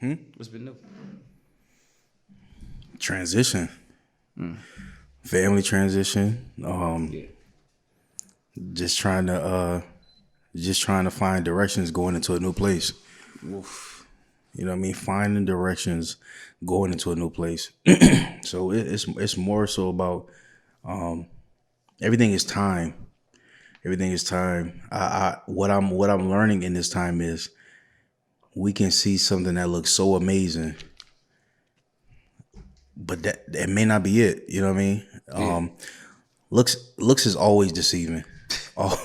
What's been new? Transition, family transition. Yeah. Just trying to find directions going into a new place. Oof. You know what I mean? Finding directions going into a new place. So it's more so about everything is time. Everything is time. What I'm learning in this time is we can see something that looks so amazing, but that may not be it. You know what I mean? Yeah. Looks is always deceiving. Oh,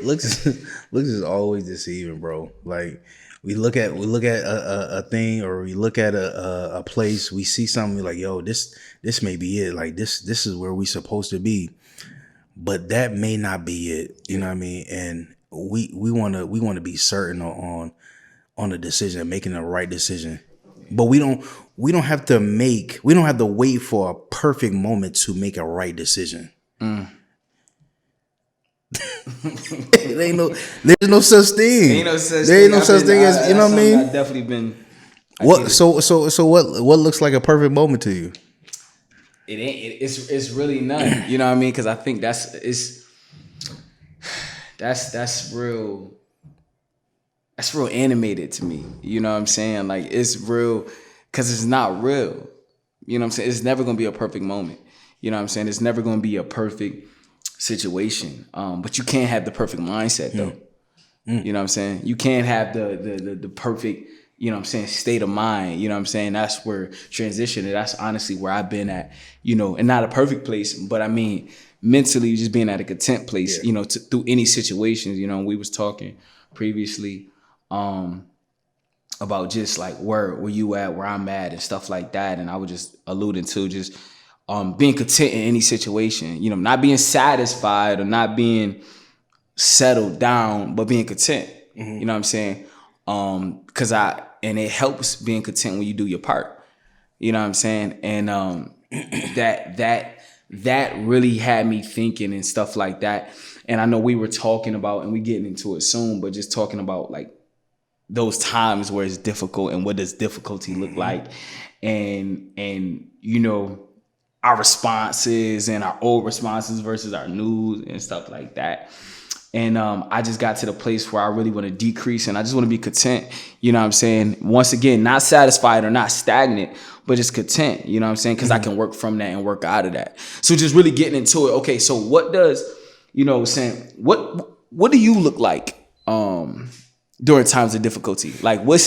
looks is always deceiving, bro. Like we look at a thing, or we look at a place, we see something, we're like, yo, this may be it. Like this is where we supposed to be, but that may not be it. You know what I mean? And we want to be certain on the decision, making the right decision. But we don't have to wait for a perfect moment to make a right decision. It ain't no There's no such thing. Ain't no such There thing. ain't no such thing as, you know what I mean? I've definitely been. I What get it. so what looks like a perfect moment to you? It ain't. It's really none. You know what I mean? Because I think that's real. That's real animated to me. You know what I'm saying? Like it's real because it's not real. You know what I'm saying? It's never gonna be a perfect moment. You know what I'm saying? It's never gonna be a perfect situation. But you can't have the perfect mindset though. You know what I'm saying? You can't have the perfect, you know what I'm saying, state of mind. You know what I'm saying? That's where transition, and that's honestly where I've been at, you know, and not a perfect place, but I mean mentally just being at a content place, you know, through any situations. You know, we was talking previously about just like where you at, where I'm at and stuff like that. And I was just alluding to just being content in any situation, you know, not being satisfied or not being settled down, but being content. You know what I'm saying? Cause and it helps being content when you do your part. You know what I'm saying? And that really had me thinking and stuff like that. And I know we were talking about, and we getting into it soon, but just talking about like those times where it's difficult and what does difficulty look like, and you know, our responses and our old responses versus our new and stuff like that. And I just got to the place where I really want to decrease and I just want to be content. You know what I'm saying? Once again, not satisfied or not stagnant, but just content. You know what I'm saying? Because I can work from that and work out of that. So just really getting into it. Okay, so what does, you know, saying what do you look like during times of difficulty? Like what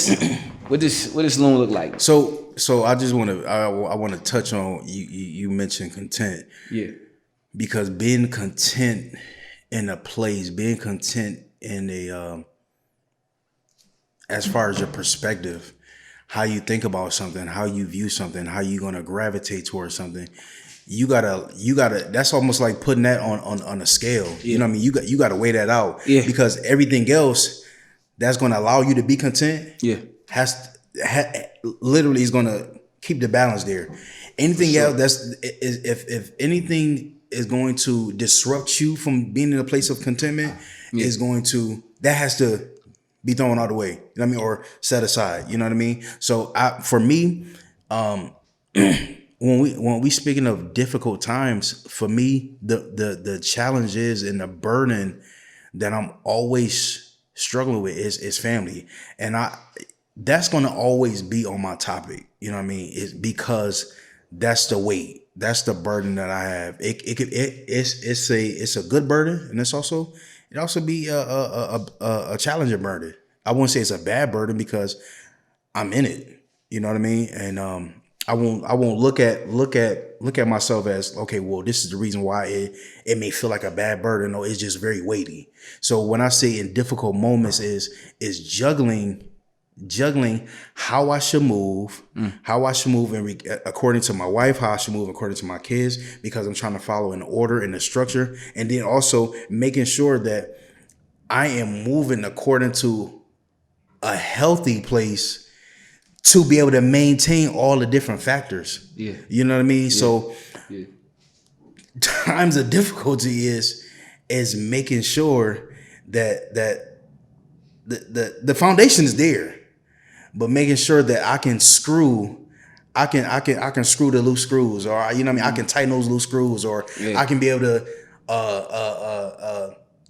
does Loon look like? So I just want to touch on you mentioned content. Yeah. Because being content in a place, being content in a as far as your perspective, how you think about something, how you view something, how you gonna gravitate towards something, you gotta that's almost like putting that on a scale. You know what I mean? You gotta weigh that out. Yeah. Because everything else that's gonna allow you to be content Yeah. literally is gonna keep the balance there. Anything else if anything is going to disrupt you from being in a place of contentment, that has to be thrown out the way. You know what I mean? Or set aside. You know what I mean? So for me, when we speaking of difficult times, for me, the challenge is, and the burden that I'm always struggling with is family. And that's gonna always be on my topic. You know what I mean? It's because that's the weight. That's the burden that I have. It's a good burden, and it also be a challenging burden. I won't say it's a bad burden because I'm in it. You know what I mean? And I won't look at myself as, okay, well, this is the reason why it may feel like a bad burden, or it's just very weighty. So when I say in difficult moments is juggling how I should move, according to my wife, how I should move according to my kids, because I'm trying to follow an order and a structure, and then also making sure that I am moving according to a healthy place to be able to maintain all the different factors. Yeah. You know what I mean? Yeah. So Yeah. times of difficulty is making sure that the foundation is there. but making sure that I can screw. I can screw the loose screws, or you know what I mean. I can tighten those loose screws, or Yeah. I can be able to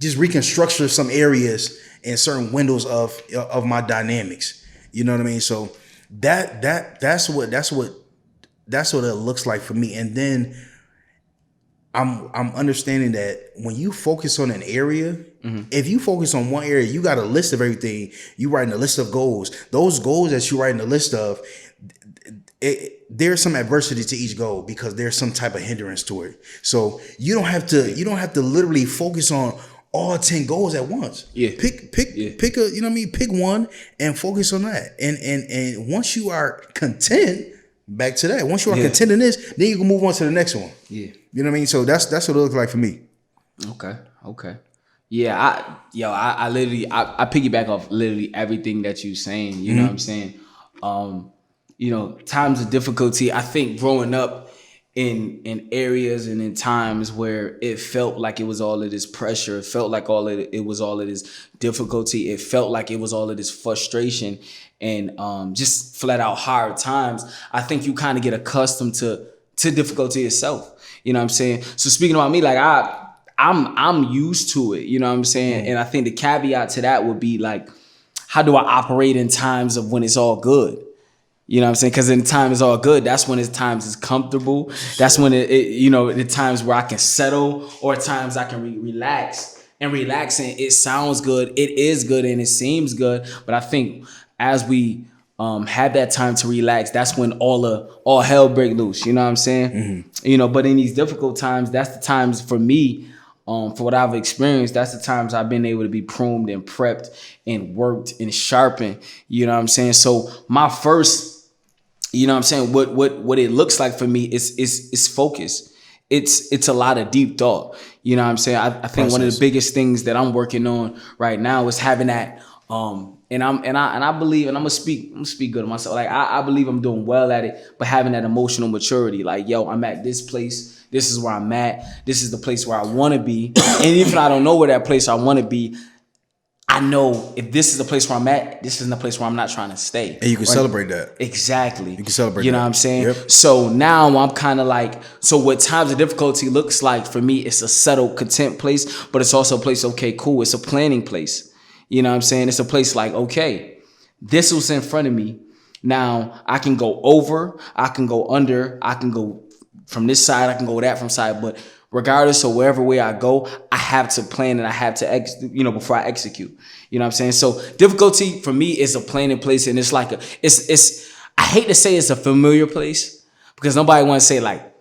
just reconstruct some areas in certain windows of my dynamics. You know what I mean? So that's what it looks like for me. And then I'm understanding that when you focus on an area, if you focus on one area, you got a list of everything. You writing a list of goals. Those goals that you writing a list of, there's some adversity to each goal because there's some type of hindrance to it. So you don't have to literally focus on all 10 goals at once. Yeah. Pick a, you know what I mean? Pick one and focus on that. And once you are content, back to that. Once you are content in this, then you can move on to the next one. Yeah. You know what I mean? So that's what it looks like for me. Okay. Yeah, I literally I piggyback off literally everything that you're saying. You know what I'm saying? Times of difficulty. I think growing up in areas and in times where it felt like it was all of this pressure, it felt like it was all of this difficulty, it felt like it was all of this frustration and just flat out hard times. I think you kind of get accustomed to difficulty itself. You know what I'm saying? So speaking about me, like I'm used to it. You know what I'm saying? And I think the caveat to that would be like, how do I operate in times of when it's all good? You know what I'm saying? Because in time is all good. That's when it's times is comfortable. That's when the times where I can settle, or times I can relax. And relaxing, it sounds good, it is good, and it seems good. But I think as we have that time to relax, that's when all hell break loose. You know what I'm saying? But in these difficult times, that's the times for me. For what I've experienced, that's the times I've been able to be pruned and prepped and worked and sharpened. You know what I'm saying? So my first, you know what I'm saying, what it looks like for me is focus. It's a lot of deep thought. You know what I'm saying? I think one of the biggest things that I'm working on right now is having that and I believe, and I'm gonna speak good of myself. Like I believe I'm doing well at it, but having that emotional maturity, like, yo, I'm at this place. This is where I'm at. This is the place where I want to be. And even if I don't know where that place I want to be, I know if this is the place where I'm at, this isn't the place where I'm not trying to stay. And you can celebrate that. Exactly. You can celebrate that. You know what I'm saying? Yep. So now I'm kind of like, so what times of difficulty looks like for me, it's a settled, content place, but it's also a place, okay, cool. It's a planning place. You know what I'm saying? It's a place like, okay, this was in front of me. Now I can go over, I can go under, I can go from this side, I can go that from side, but regardless of wherever way I go, I have to plan and I have to before I execute. You know what I'm saying? So difficulty for me is a planning place, and it's like it's I hate to say it's a familiar place because nobody wants to say like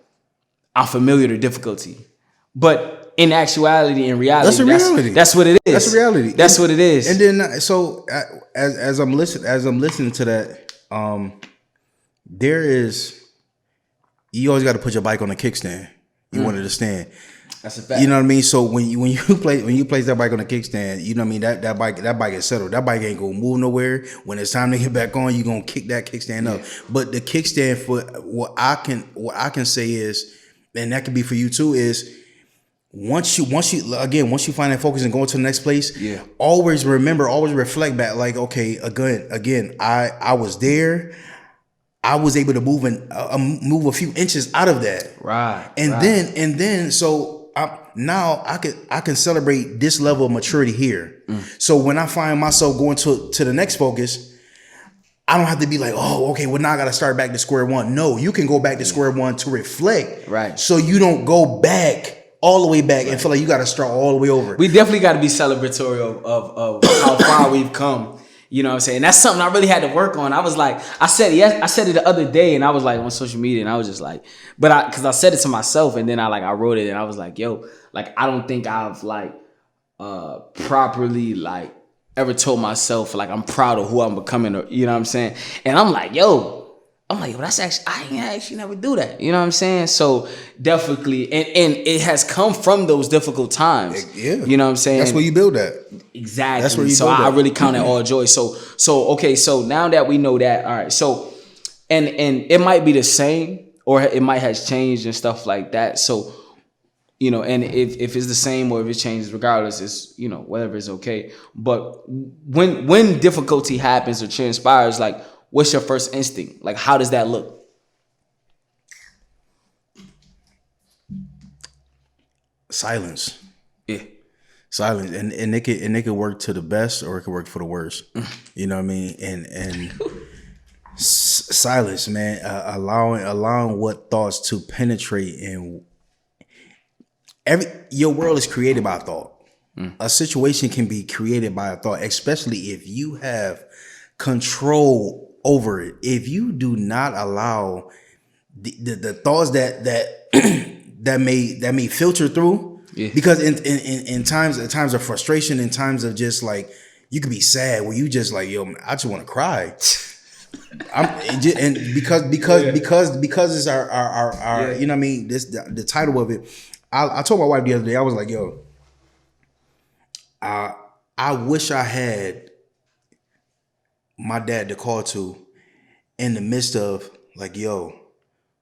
I'm familiar to difficulty, but in actuality, in reality, that's a reality. That's what it is. That's reality. That's what it is. And then so as I'm listening to that, there is. You always got to put your bike on a kickstand. You want it to stand. That's a fact. You know what I mean? So when you place that bike on a kickstand, you know what I mean, that bike is settled. That bike ain't gonna move nowhere. When it's time to get back on, you gonna kick that kickstand up. But the kickstand, for what I can say is, and that could be for you too, is once you find that focus and go to the next place, always reflect back, like, okay, again, I was there. I was able to move a few inches out of that, right? Then so now I can celebrate this level of maturity here. So when I find myself going to the next focus, I don't have to be like, oh, okay, well now I got to start back to square one. No, you can go back to square one to reflect, right? So you don't go back all the way back and feel like you got to start all the way over. We definitely got to be celebratory of how far we've come. You know what I'm saying? That's something I really had to work on. I was like, I said it the other day, and I was like on social media, and I was just like, because I said it to myself, and then I wrote it, and I was like, yo, like I don't think I've like properly like ever told myself like I'm proud of who I'm becoming, or, you know what I'm saying? And I'm like, that's actually, I ain't actually never do that. You know what I'm saying? So definitely, and it has come from those difficult times. Yeah. You know what I'm saying? That's where you build that. Exactly. That's where you so build I that. really count it all joy. So okay, so now that we know that, all right, so and it might be the same or it might has changed and stuff like that. So, and if it's the same or if it changes, regardless, it's, whatever is okay. But when difficulty happens or transpires, like, what's your first instinct? Like, how does that look? Silence. Yeah. Silence. And it could work to the best or it could work for the worst. You know what I mean? And silence, man. Allowing what thoughts to penetrate, and your world is created by thought. A situation can be created by a thought, especially if you have control over it. If you do not allow the thoughts that that may filter through, because in times of frustration, in times of just like, you could be sad where you just like, yo, I just want to cry. Because it's our you know what I mean, this the title of it. I told my wife the other day, I was like, yo, I wish I had my dad to call to in the midst of like, yo,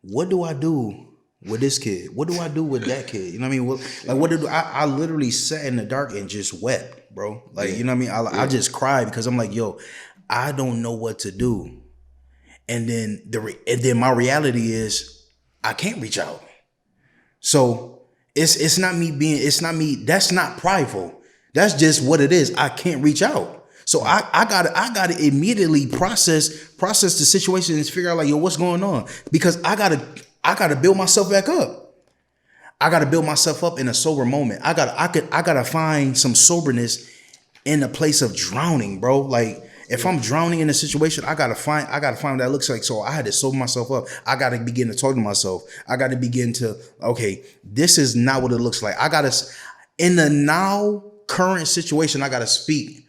what do I do with this kid? What do I do with that kid? You know what I mean? What did I literally sat in the dark and just wept, bro. Like, you know what I mean? I just cried because I'm like, yo, I don't know what to do. And then my reality is I can't reach out. So it's not me. That's not prideful. That's just what it is. I can't reach out. So I gotta immediately process the situation and figure out like, yo, what's going on? Because I gotta build myself back up. I gotta build myself up in a sober moment. I gotta find some soberness in a place of drowning, bro. Like, if I'm drowning in a situation, I gotta find what that looks like. So I had to sober myself up. I gotta begin to talk to myself. I gotta begin to, okay, this is not what it looks like. I gotta, in the now current situation, I gotta speak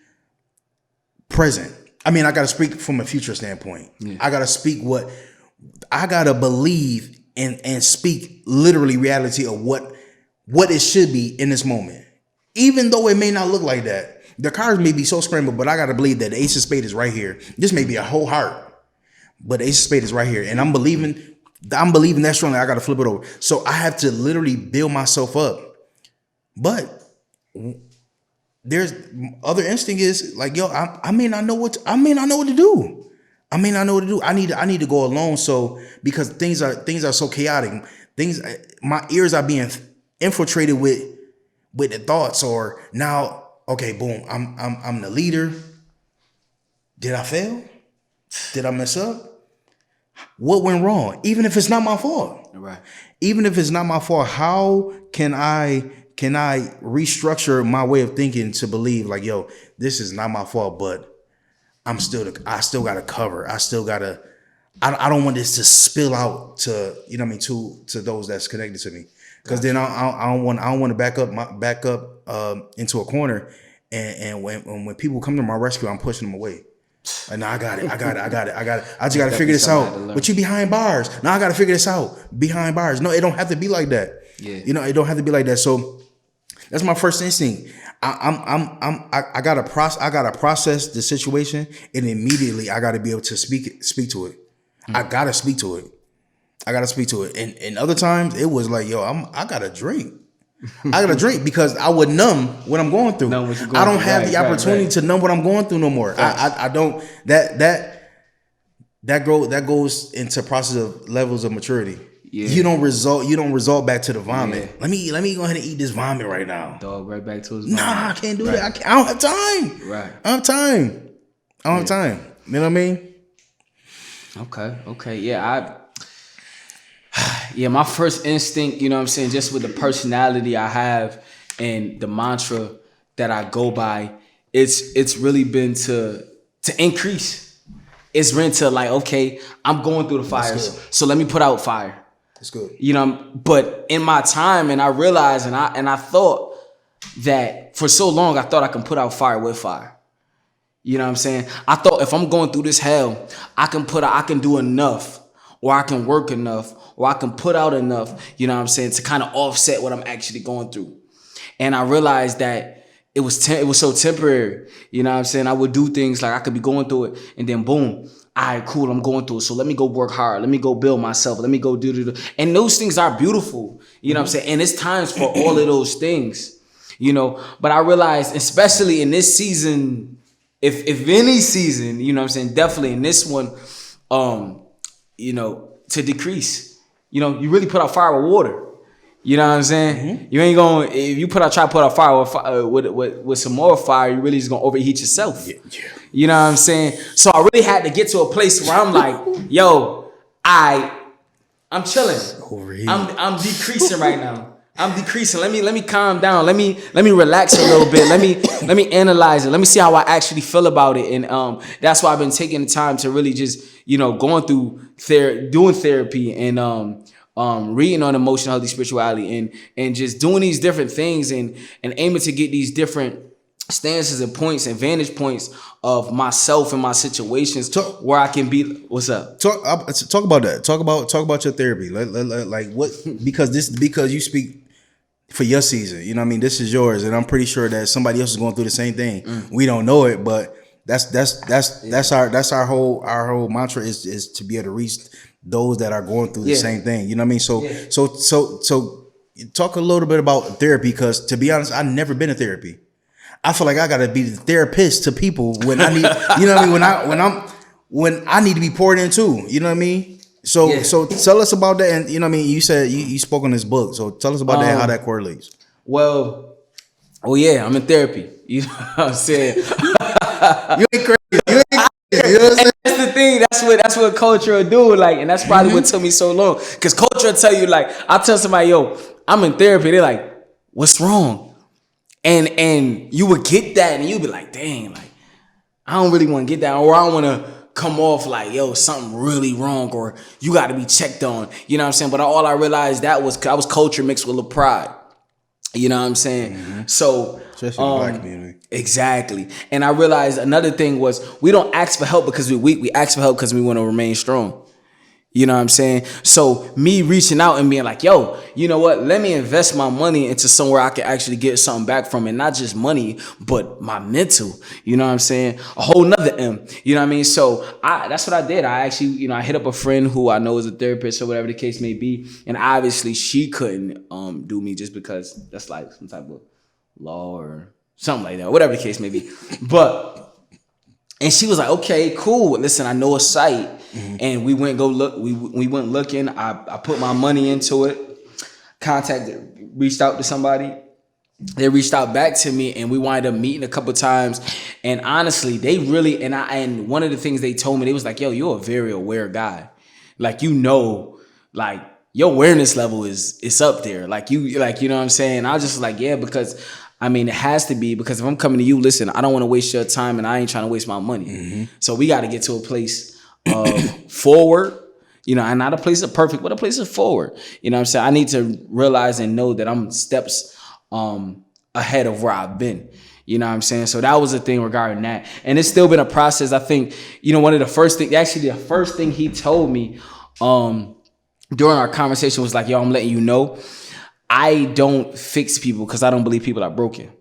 present. I mean, I gotta speak from a future standpoint. I gotta speak I gotta believe and speak literally reality of what it should be in this moment. Even though it may not look like that. The cards may be so scrambled, but I gotta believe that the ace of spades is right here. This may be a whole heart, but the ace of spades is right here. And I'm believing that strongly. I gotta flip it over. So I have to literally build myself up. But there's other instinct is like, yo, I may not know what to do. I need to go alone. So because things are so chaotic, my ears are being infiltrated with the thoughts. Or now, okay, boom, I'm the leader. Did I fail? Did I mess up? What went wrong? Even if it's not my fault. Right. Even if it's not my fault, how can I restructure my way of thinking to believe like, yo, this is not my fault, but I still got to cover. I don't want this to spill out to, you know what I mean, to those that's connected to me. Because then I don't want to back up into a corner, and when people come to my rescue, I'm pushing them away. And now I got it. I just got to figure this out. But you behind bars. Now I got to figure this out behind bars. No, it don't have to be like that. Yeah. You know, it don't have to be like that. So that's my first instinct. I gotta process the situation, and immediately I gotta be able to speak to it. I gotta speak to it. And other times it was like, yo, I gotta drink. I gotta drink because I would numb what I'm going through. I don't have the opportunity to numb what I'm going through no more. I don't. That goes into process of levels of maturity. Yeah. You don't result back to the vomit. Yeah. Let me go ahead and eat this vomit right now. Dog right back to his vomit. Nah, I can't do that. I don't have time. Right. I don't have time. You know what I mean? Okay. Yeah, my first instinct, you know what I'm saying, just with the personality I have and the mantra that I go by, it's really been to increase. It's been to like, okay, I'm going through the fires, so let me put out fire. That's good. You know, but in my time, and I realized, and I thought that for so long, I thought I can put out fire with fire. You know what I'm saying? I thought if I'm going through this hell, I can do enough, or I can work enough, or I can put out enough, you know what I'm saying, to kind of offset what I'm actually going through. And I realized that it was so temporary. You know what I'm saying? I would do things like I could be going through it, and then boom, all right, cool, I'm going through it. So let me go work hard. Let me go build myself. Let me go do. And those things are beautiful. You know what I'm saying? And it's times for all of those things, you know. But I realized, especially in this season if any season, you know what I'm saying, definitely in this one, you know, to decrease. You know, you really put out fire with water. You know what I'm saying? You ain't gonna, if you try to put out fire with some more fire, you really just gonna overheat yourself. Yeah. You know what I'm saying? So I really had to get to a place where I'm like, yo, I'm chilling. Overheat. I'm decreasing right now. I'm decreasing. Let me calm down. Let me relax a little bit. Let me analyze it. Let me see how I actually feel about it. And that's why I've been taking the time to really just, you know, going through doing therapy and reading on emotional healthy spirituality and just doing these different things and aiming to get these different stances and points and vantage points of myself and my situations where I can be. What's up? Talk about that. Talk about your therapy. Like what? Because you speak for your season. You know what I mean? This is yours, and I'm pretty sure that somebody else is going through the same thing. We don't know it, but that's our whole mantra is to be able to reach those that are going through the same thing. You know what I mean? So talk a little bit about therapy, because to be honest, I've never been in therapy. I feel like I gotta be the therapist to people when I need, you know what I mean? When I need to be poured into, you know what I mean? So tell us about that. And you know what I mean? You said you spoke on this book. So tell us about that, how that correlates. Well, yeah, I'm in therapy. You know what I'm saying? You ain't crazy. You know what I'm saying? That's the thing. That's what culture will do. Like, and that's probably what took me so long. Because culture will tell you, like, I tell somebody, yo, I'm in therapy. They're like, what's wrong? And you would get that, and you'd be like, dang, like, I don't really want to get that, or I don't want to come off like, yo, something really wrong, or you got to be checked on. You know what I'm saying? But all I realized I was culture mixed with a little pride. You know what I'm saying? So, especially in the Black community. Exactly. And I realized another thing was we don't ask for help because we're weak. We ask for help because we want to remain strong. You know what I'm saying? So me reaching out and being like, yo, you know what? Let me invest my money into somewhere I can actually get something back from it. Not just money, but my mental. You know what I'm saying? A whole nother M. You know what I mean? So that's what I did. I actually, you know, I hit up a friend who I know is a therapist or whatever the case may be. And obviously she couldn't do me just because that's like some type of law or something like that, whatever the case may be. And she was like, okay, cool. Listen, I know a site. And we went look. We went looking. I put my money into it. Reached out to somebody. They reached out back to me, and we wound up meeting a couple times. And honestly, they really and one of the things they told me, they was like, yo, you're a very aware guy. Like, you know, like your awareness level is up there. Like you know what I'm saying? I was just like, yeah, because I mean, it has to be, because if I'm coming to you, listen, I don't want to waste your time, and I ain't trying to waste my money. So we got to get to a place of forward, you know, and not a place of perfect, but a place of forward. You know what I'm saying? I need to realize and know that I'm steps ahead of where I've been. You know what I'm saying? So that was the thing regarding that. And it's still been a process. I think, you know, the first thing he told me during our conversation was like, yo, I'm letting you know, I don't fix people because I don't believe people are broken.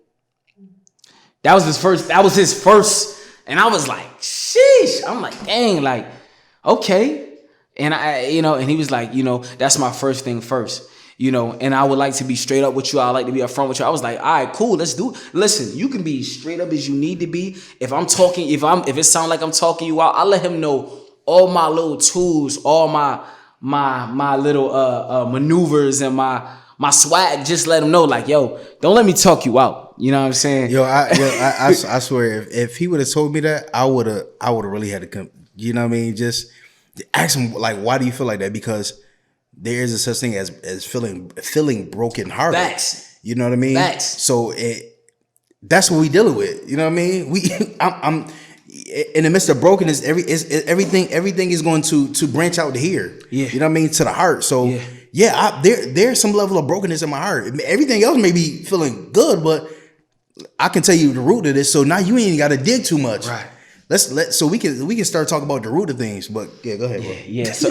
That was his first. And I was like, sheesh. I'm like, dang, like, okay. And and he was like, that's my first thing first. And I would like to be straight up with you. I like to be upfront with you. I was like, all right, cool, let's do it. Listen, you can be straight up as you need to be. If it sounds like I'm talking you out, I'll let him know all my little tools, all my little maneuvers and my swag. Just let him know, like, yo, don't let me talk you out. You know what I'm saying? I swear, if he would have told me that, I would have really had to come. You know what I mean? Just ask him, like, why do you feel like that? Because there is a such thing as feeling broken hearted. Facts. You know what I mean? Facts. So that's what we dealing with. You know what I mean? I'm in the midst of brokenness. Everything is going to branch out to here. Yeah. You know what I mean? To the heart. So there's some level of brokenness in my heart. Everything else may be feeling good, but I can tell you the root of this. So now you ain't got to dig too much. Right. So we can start talking about the root of things. But yeah, go ahead, bro. Yeah. So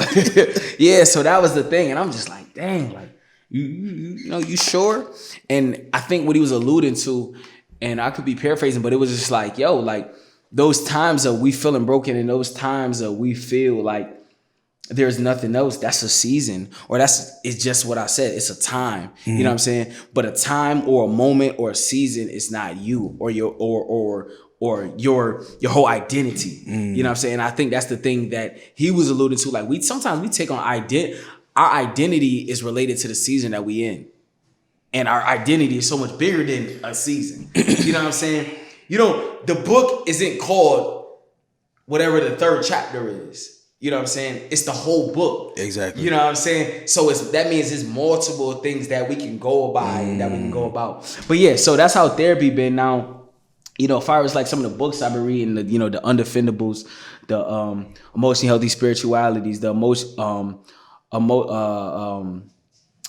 so that was the thing, and I'm just like, dang, like you sure? And I think what he was alluding to, and I could be paraphrasing, but it was just like, yo, like those times of we feeling broken, and those times of we feel like there's nothing else. That's a season, or it's just what I said. It's a time. Mm-hmm. You know what I'm saying? But a time or a moment or a season is not you or your or your whole identity. You know what I'm saying? I think that's the thing that he was alluding to. Like, we sometimes we take on our identity is related to the season that we in. And our identity is so much bigger than a season. You know what I'm saying? You know, the book isn't called whatever the third chapter is. You know what I'm saying? It's the whole book. Exactly. You know what I'm saying? So that means it's multiple things that we can go by and that we can go about. But yeah, so that's how therapy been now. You know, as far as like some of the books I've been reading, the Undefendables, the emotionally healthy spiritualities, the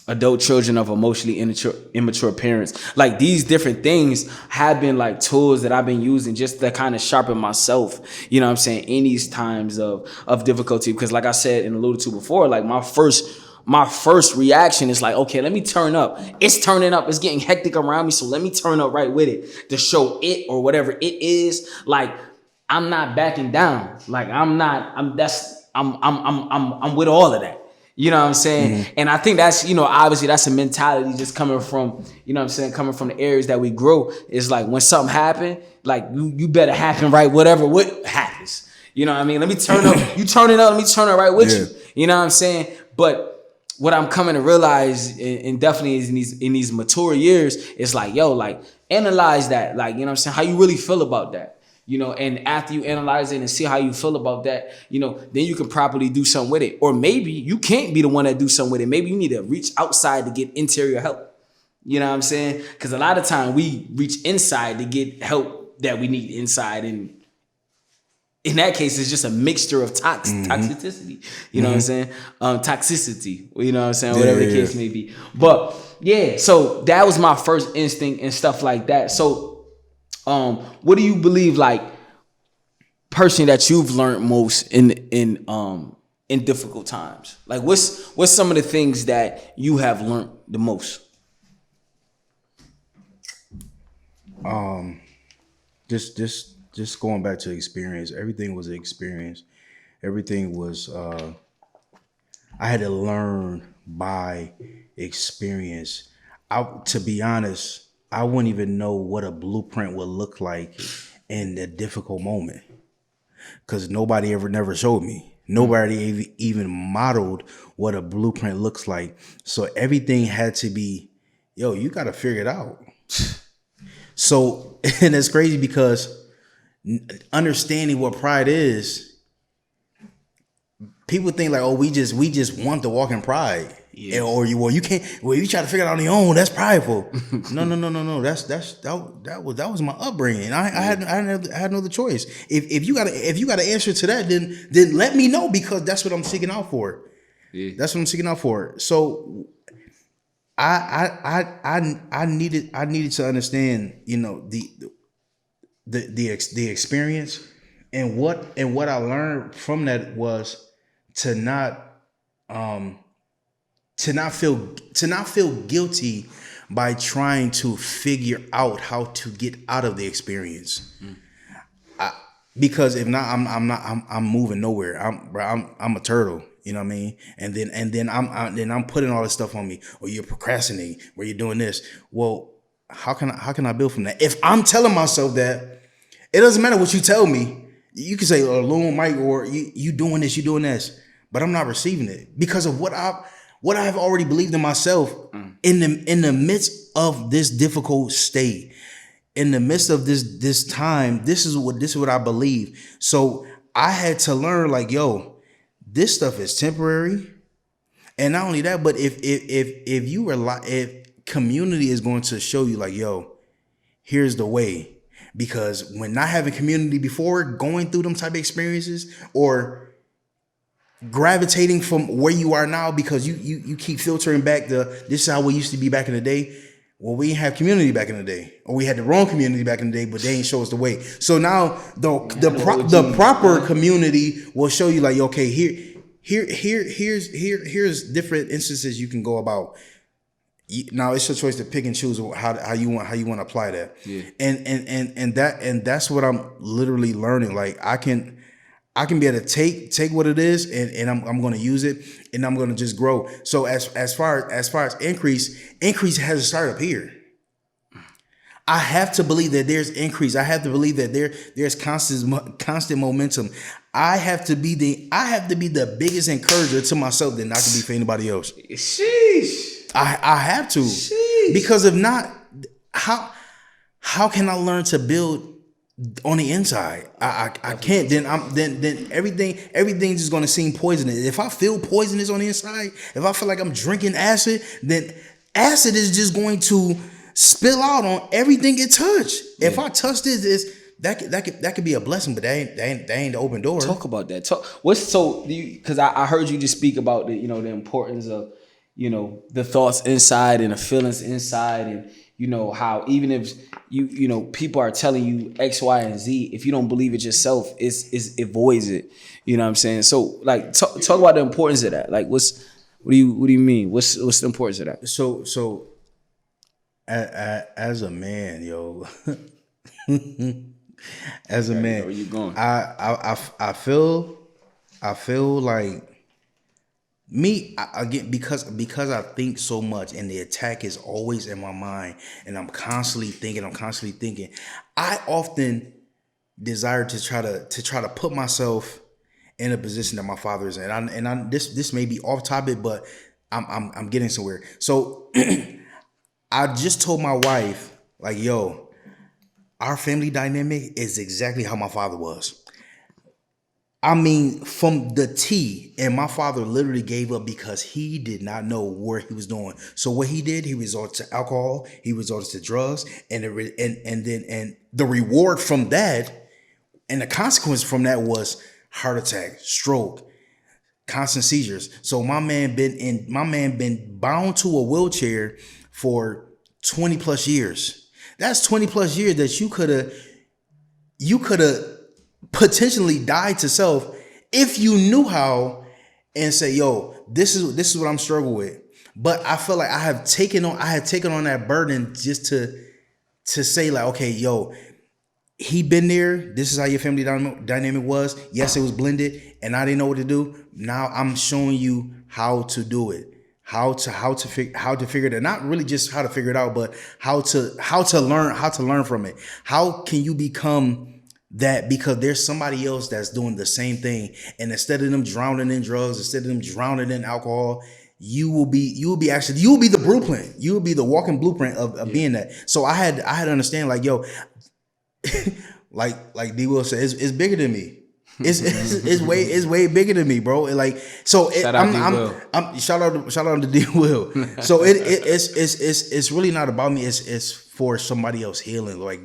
adult children of emotionally immature parents. Like, these different things have been like tools that I've been using just to kind of sharpen myself, you know what I'm saying, in these times of difficulty. Because like I said and alluded to before, like my first reaction is like, okay, let me turn up. It's turning up. It's getting hectic around me. So let me turn up right with it to show it or whatever it is. Like, I'm not backing down. Like, I'm with all of that. You know what I'm saying? Mm-hmm. And I think that's, obviously that's a mentality just coming from, coming from the areas that we grow. It's like, when something happen, like you better happen right, what happens. You know what I mean? Let me turn up. You turn it up, let me turn it right with you. You know what I'm saying? But what I'm coming to realize, and definitely is in these mature years, is like, yo, like, analyze that. Like, you know what I'm saying? How you really feel about that. And after you analyze it and see how you feel about that, then you can properly do something with it. Or maybe you can't be the one that do something with it. Maybe you need to reach outside to get interior help. You know what I'm saying? Because a lot of time we reach inside to get help that we need inside. And in that case, it's just a mixture of toxicity. You know what I'm saying? Toxicity. You know what I'm saying? Whatever the case may be. But yeah, so that was my first instinct and stuff like that. So what do you believe, like, personally, that you've learned most in difficult times? Like, what's some of the things that you have learned the most? Just going back to experience. Everything was an experience. Everything was I had to learn by experience. To be honest, I wouldn't even know what a blueprint would look like in a difficult moment, because nobody never showed me. Nobody even modeled what a blueprint looks like. So everything had to be, yo, you got to figure it out. So, and it's crazy because understanding what pride is, people think like, oh, we just want to walk in pride. Yeah. Or you can't. Well, you try to figure it out on your own. That's prideful. No. That was my upbringing. I had no other choice. If you got an answer to that, then let me know, because that's what I'm seeking out for. Yeah. That's what I'm seeking out for. So I needed to understand, the experience, and what I learned from that was to not feel guilty by trying to figure out how to get out of the experience. Because if not, I'm moving nowhere. I'm a turtle, you know what I mean? And then I'm putting all this stuff on me. Or you're procrastinating, or you're doing this. Well, how can I build from that? If I'm telling myself that, it doesn't matter what you tell me. You can say, oh, Loon, Mike, or you doing this, you doing this, but I'm not receiving it because of what I have already believed in myself in the midst of this difficult state, in the midst of this time. This is what I believe. So I had to learn, like, yo, this stuff is temporary, and not only that, but if community is going to show you, like, yo, here's the way. Because when not having community before, going through them type of experiences, or gravitating from where you are now, because you keep filtering back this is how we used to be back in the day. Well, we didn't have community back in the day, or we had the wrong community back in the day, but they ain't show us the way. So now the proper community will show you, like, okay, here's different instances you can go about. Now it's your choice to pick and choose how you want to apply that. Yeah. And that's what I'm literally learning. Like, I can be able to take what it is, and I'm going to use it, and I'm going to just grow. So as far as increase has to start up here. I have to believe that there's increase. I have to believe that there's constant momentum. I have to be the biggest encourager to myself than I can be for anybody else. Sheesh. I have to. Sheesh. Because if not, how can I learn to build on the inside? I can't. Then everything's just gonna seem poisonous. If I feel poisonous on the inside, if I feel like I'm drinking acid, then acid is just going to spill out on everything it touch. Yeah. If I touch this, that could be a blessing, but that ain't the open door. Talk about that. Because I heard you just speak about the the importance of the thoughts inside and the feelings inside, and how even if people are telling you X, Y, and Z, if you don't believe it yourself, it voids it. You know what I'm saying? So like talk about the importance of that. Like what do you mean? What's the importance of that? So as a man, as a man, where you going? I feel like me again because I think so much and the attack is always in my mind and I'm constantly thinking. I often desire to try to put myself in a position that my father is in. And this may be off topic, but I'm getting somewhere. So I just told my wife, like, yo, our family dynamic is exactly how my father was. I mean, from the T, and my father literally gave up because he did not know where he was doing. So what he did, he resorted to alcohol, he resorted to drugs, and the reward from that, and the consequence from that was heart attack, stroke, constant seizures. So my man been bound to a wheelchair for 20 plus years. That's 20 plus years that you could have potentially died to self if you knew how and say, yo, this is what I'm struggling with. But I feel like I had taken on that burden just to say like, okay, yo, he been there. This is how your family dynamic was. Yes, it was blended and I didn't know what to do. Now I'm showing you how to do it. How to figure it out. Not really just how to figure it out, but how to learn from it. How can you become that, because there's somebody else that's doing the same thing, and instead of them drowning in drugs, instead of them drowning in alcohol, you will be the blueprint. You will be the walking blueprint of being that. So I had to understand, like, yo, like D Will said, it's bigger than me. It's way bigger than me, bro. Like, so shout out to D Will. So it's really not about me. It's for somebody else healing. Like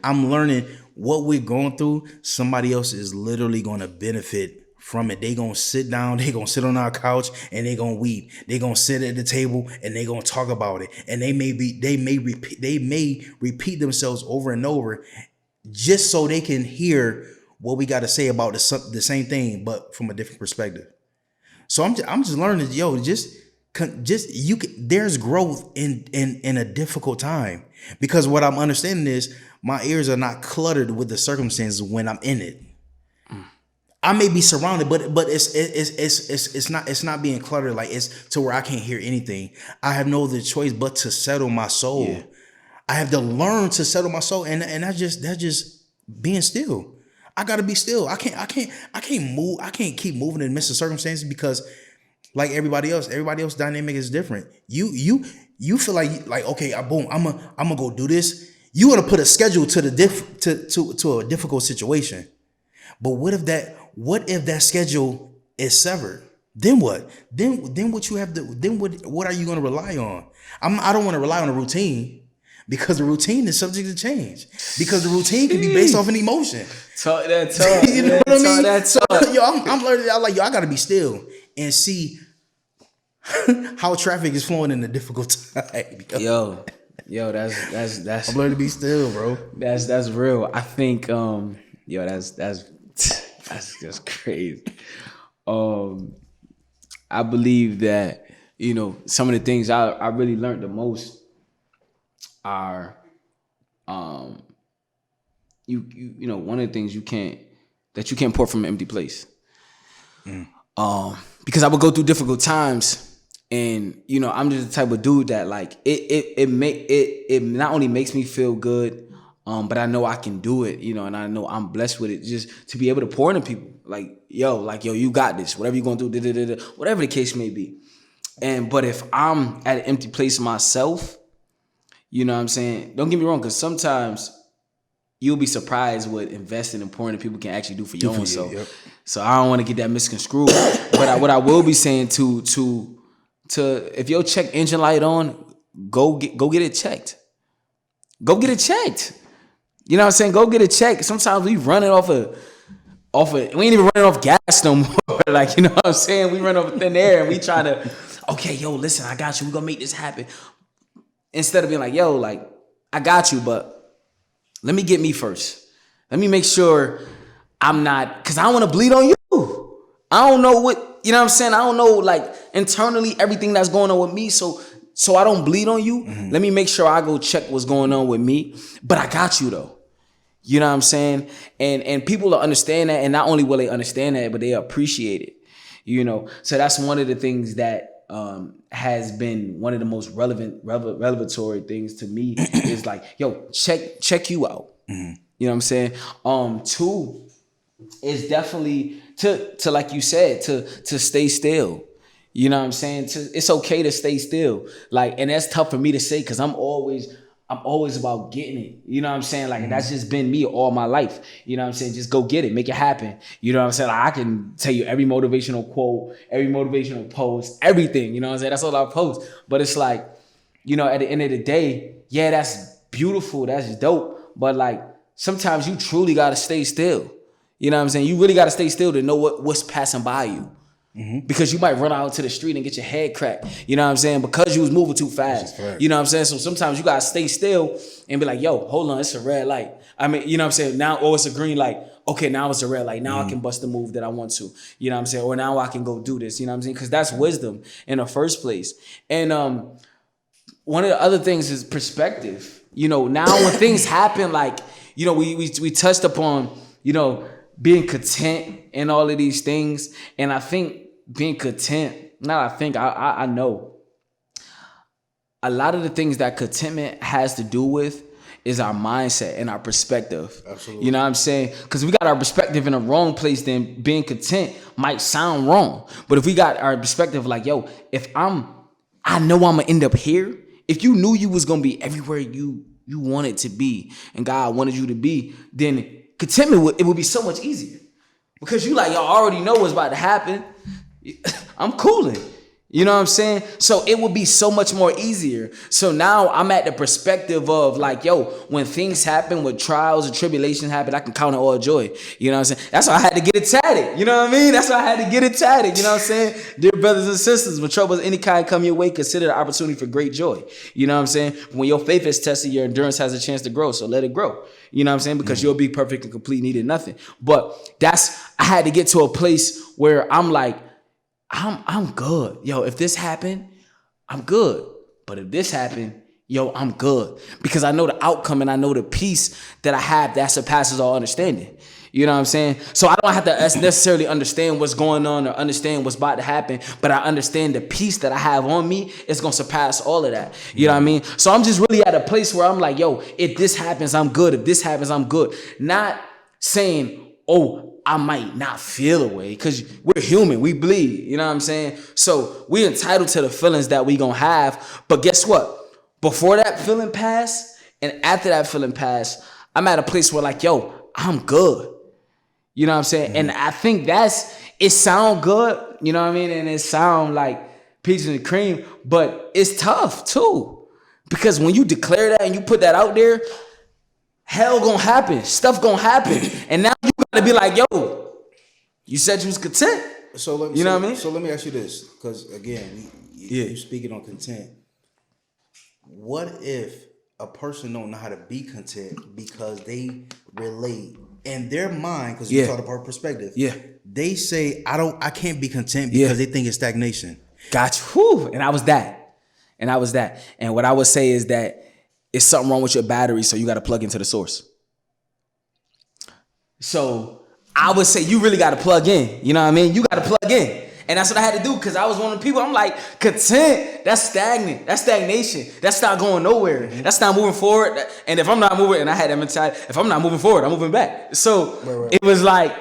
I'm learning what we're going through. Somebody else is literally going to benefit from it. They gonna sit down, they gonna sit on our couch and they gonna weep. They gonna sit at the table and they gonna talk about it. And they may repeat themselves over and over just so they can hear what we got to say about the same thing, but from a different perspective. So I'm just learning, yo, there's growth in a difficult time, because what I'm understanding is my ears are not cluttered with the circumstances when I'm in it. I may be surrounded, but it's not being cluttered, like it's to where I can't hear anything. I have no other choice but to settle my soul. Yeah. I have to learn to settle my soul, and that's just being still. I gotta be still. I can't move. I can't keep moving in the midst of circumstances, because like everybody else dynamic is different. You feel like okay, boom, I'm gonna go do this. You want to put a schedule to a difficult situation. But what if that schedule is severed? Then what? Then what you have to? Then what are you going to rely on? I don't want to rely on a routine, because the routine is subject to change. Because the routine can be based off an emotion. Talk that talk. You know what I mean? That talk. So, yo, I'm learning. I'm like, yo, I got to be still and see how traffic is flowing in a difficult time. Yo, that's. I'm learning to be still, bro. That's real. I think, that's just crazy. I believe that some of the things I really learned the most are, one of the things you can't pour from an empty place. Because I would go through difficult times And you know, I'm just the type of dude that like it not only makes me feel good, but I know I can do it, you know, and I know I'm blessed with it, just to be able to pour into people. Like yo, you got this. Whatever you're gonna do, da, da, da, da, whatever the case may be. And but if I'm at an empty place myself, you know what I'm saying? Don't get me wrong, because sometimes you'll be surprised what investing and pouring into people can actually do for your own self. Yep. So I don't want to get that misconstrued. But what I will be saying to if your check engine light on, go get it checked. Go get it checked. You know what I'm saying? Go get it checked. Sometimes we running off of we ain't even running off gas no more. Like, you know what I'm saying? We run off thin air and we try to, okay, yo, listen, I got you. We're gonna make this happen. Instead of being like, yo, like, I got you, but let me get me first. Let me make sure I'm not, because I don't want to bleed on you. I don't know what, you know what I'm saying? I don't know, like, internally everything that's going on with me. So I don't bleed on you. Mm-hmm. Let me make sure I go check what's going on with me. But I got you, though. You know what I'm saying? And people will understand that. And not only will they understand that, but they appreciate it. You know? So that's one of the things that has been one of the most revelatory things to me is like, yo, check you out. Mm-hmm. You know what I'm saying? Two is definitely to like you said, to stay still. You know what I'm saying? It's okay to stay still. Like, and that's tough for me to say because I'm always about getting it. You know what I'm saying? Like, that's just been me all my life. You know what I'm saying? Just go get it, make it happen. You know what I'm saying? Like, I can tell you every motivational quote, every motivational post, everything. You know what I'm saying? That's all I post. But it's like, you know, at the end of the day, yeah, that's beautiful, that's dope. But like, sometimes you truly gotta stay still. You know what I'm saying? You really gotta stay still to know what's passing by you. Mm-hmm. Because you might run out to the street and get your head cracked. You know what I'm saying? Because you was moving too fast. You know what I'm saying? So sometimes you gotta stay still and be like, yo, hold on, it's a red light. I mean, you know what I'm saying? Now, it's a green light. Okay, now it's a red light. Now I can bust the move that I want to. You know what I'm saying? Or now I can go do this. You know what I'm saying? Because that's wisdom in the first place. And one of the other things is perspective. You know, now when things happen, like, you know, we touched upon, you know, being content and all of these things. And I think being content, I know a lot of the things that contentment has to do with is our mindset and our perspective. Absolutely. You know what I'm saying? Because we got our perspective in the wrong place, then being content might sound wrong. But if we got our perspective like, yo, I know I'm gonna end up here. If you knew you was gonna be everywhere you wanted to be and God wanted you to be, then contentment it would be so much easier. Because you like, y'all already know what's about to happen. I'm cooling. You know what I'm saying? So it would be so much more easier. So now I'm at the perspective of like, yo, when things happen, when trials and tribulations happen, I can count it all joy. You know what I'm saying? That's why I had to get it tatted. You know what I mean? That's why I had to get it tatted. You know what I'm saying? Dear brothers and sisters, when troubles of any kind come your way, consider the opportunity for great joy. You know what I'm saying? When your faith is tested, your endurance has a chance to grow. So let it grow. You know what I'm saying? Because you'll be perfect and complete, needed nothing. But I had to get to a place where I'm like, I'm good. Yo, if this happened, I'm good. But if this happened, yo, I'm good. Because I know the outcome and I know the peace that I have that surpasses all understanding. You know what I'm saying? So I don't have to necessarily understand what's going on or understand what's about to happen, but I understand the peace that I have on me is going to surpass all of that. You know what I mean? So I'm just really at a place where I'm like, yo, if this happens, I'm good. If this happens, I'm good. Not saying, oh, I might not feel a way, because we're human, we bleed, you know what I'm saying? So we entitled to the feelings that we gonna have, but guess what? Before that feeling pass and after that feeling pass, I'm at a place where like, yo, I'm good. You know what I'm saying? Mm-hmm. And I think it sound good, you know what I mean? And it sound like peaches and cream, but it's tough too. Because when you declare that and you put that out there, hell gonna happen, stuff gonna happen. And now you gotta be like, yo, you said you was content. So what I mean? So let me ask you this, because again, you speaking on content. What if a person don't know how to be content because they relate in their mind, because you talked about perspective. Yeah. They say, I can't be content because they think it's stagnation. Gotcha. Whew. And I was that. And what I would say is that it's something wrong with your battery, so you got to plug into the source. So I would say you really got to plug in. You know what I mean? You got to plug in. And that's what I had to do because I was one of the people. I'm like, content. That's stagnant. That's stagnation. That's not going nowhere. That's not moving forward. And if I'm not moving, and I had that mentality, if I'm not moving forward, I'm moving back. So it was like,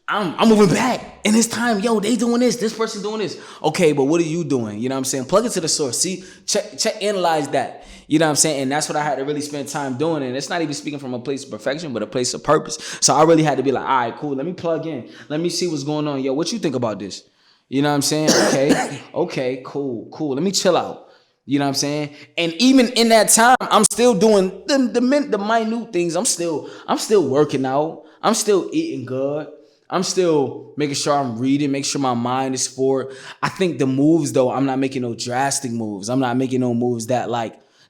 I'm moving back. And it's time, yo, they doing this person doing this. Okay, but what are you doing? You know what I'm saying? Plug it to the source. See, check, analyze that. You know what I'm saying? And that's what I had to really spend time doing. And it's not even speaking from a place of perfection, but a place of purpose. So I really had to be like, all right, cool. Let me plug in. Let me see what's going on. Yo, what you think about this? You know what I'm saying? Okay, cool. Let me chill out. You know what I'm saying? And even in that time, I'm still doing the minute things. I'm still working out. I'm still eating good. I'm still making sure I'm reading, make sure my mind is forward. I think the moves, though, I'm not making no drastic moves. I'm not making no moves that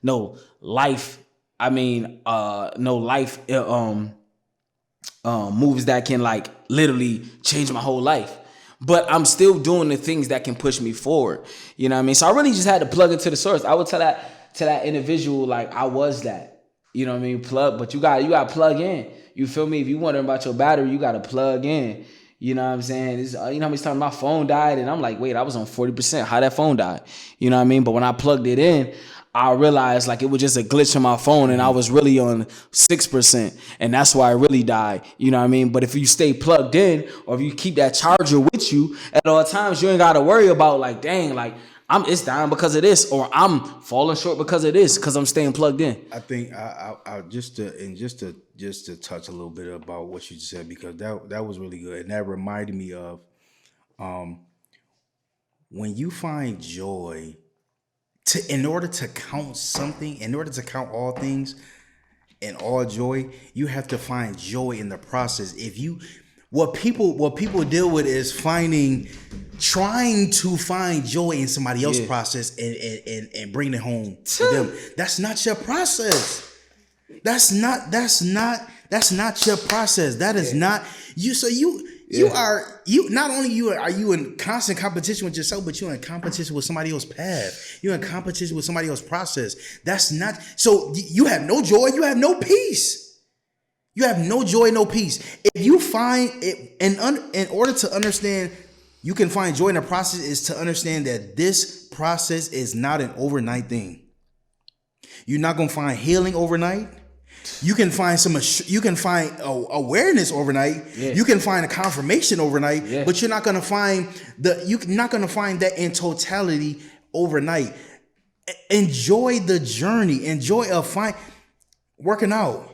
moves that can like literally change my whole life. But I'm still doing the things that can push me forward. You know what I mean? So I really just had to plug into the source. I would tell that individual, like, I was that. You know what I mean? But you got to plug in. You feel me? If you wondering about your battery, you got to plug in. You know what I'm saying? You know how many times my phone died and I'm like, wait, I was on 40%. How that phone died? You know what I mean? But when I plugged it in, I realized like it was just a glitch in my phone and I was really on 6%. And that's why it really died. You know what I mean? But if you stay plugged in or if you keep that charger with you at all times, you ain't got to worry about like, dang, like it's dying because of this, or I'm falling short because of this, because I'm staying plugged in. I think I just to touch a little bit about what you just said, because that was really good, and that reminded me of when you find joy. In order to count something, in order to count all things and all joy, you have to find joy in the process. What people deal with is trying to find joy in somebody else's process and bring it home to them. That's not your process. That's not your process. That is not you. So you not only are you in constant competition with yourself, but you're in competition with somebody else's path. You're in competition with somebody else's process. That's not, so you have no joy, you have no peace. You have no joy, no peace. If you find it, in order to understand you can find joy in the process, is to understand that this process is not an overnight thing. You're not gonna find healing overnight. You can find awareness overnight. Yeah. You can find a confirmation overnight, but you're not gonna find that in totality overnight. Enjoy the journey. Enjoy working out.